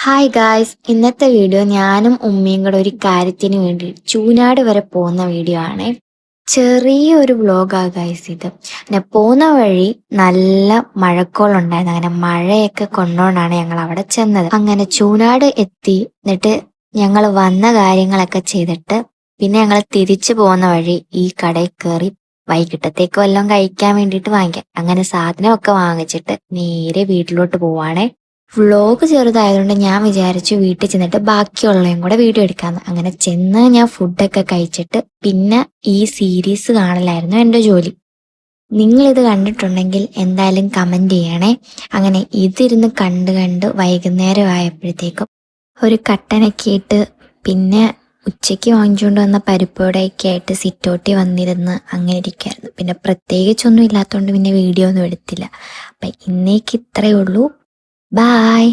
Hi guys, ഇന്നത്തെ video ഞാനും ഉമ്മയും കൂടെ ഒരു കാര്യത്തിന് വേണ്ടി ചൂനാട് വരെ പോകുന്ന വീഡിയോ ആണ്. ചെറിയൊരു വ്ലോഗാ ഗായ്സ് ഇത്. പിന്നെ പോകുന്ന വഴി നല്ല മഴക്കോളുണ്ടായിരുന്നു. അങ്ങനെ മഴയൊക്കെ കൊണ്ടോണ്ടാണ് ഞങ്ങൾ അവിടെ ചെന്നത്. അങ്ങനെ ചൂനാട് എത്തി. എന്നിട്ട് ഞങ്ങൾ വന്ന കാര്യങ്ങളൊക്കെ ചെയ്തിട്ട് പിന്നെ ഞങ്ങൾ തിരിച്ചു പോകുന്ന വഴി ഈ കടയിൽ കയറി വൈകിട്ടത്തേക്ക് വല്ലതും കഴിക്കാൻ വേണ്ടിയിട്ട് വാങ്ങിക്കാം. അങ്ങനെ സാധനമൊക്കെ വാങ്ങിച്ചിട്ട് നേരെ വീട്ടിലോട്ട് പോവാണേ. വ്ളോഗ് ചെറുതായതുകൊണ്ട് ഞാൻ വിചാരിച്ചു വീട്ടിൽ ചെന്നിട്ട് ബാക്കിയുള്ളതും കൂടെ വീഡിയോ എടുക്കാമെന്ന്. അങ്ങനെ ചെന്ന് ഞാൻ ഫുഡൊക്കെ കഴിച്ചിട്ട് പിന്നെ ഈ സീരീസ് കാണലായിരുന്നു എൻ്റെ ജോലി. നിങ്ങളിത് കണ്ടിട്ടുണ്ടെങ്കിൽ എന്തായാലും കമൻറ്റ് ചെയ്യണേ. അങ്ങനെ ഇതിരുന്ന് കണ്ട് കണ്ട് വൈകുന്നേരം ആയപ്പോഴത്തേക്കും ഒരു കട്ടനൊക്കെ ഇട്ട് പിന്നെ ഉച്ചയ്ക്ക് വാങ്ങിച്ചുകൊണ്ട് വന്ന പരിപ്പോടെയൊക്കെ ആയിട്ട് സിറ്റൗട്ടിൽ വന്നിരുന്ന് അങ്ങനെ ഇരിക്കുമായിരുന്നു. പിന്നെ പ്രത്യേകിച്ചൊന്നും ഇല്ലാത്തതുകൊണ്ട് പിന്നെ വീഡിയോ ഒന്നും എടുത്തില്ല. അപ്പം ഇന്നേക്ക് ഇത്രയേ ഉള്ളൂ. ബായ്.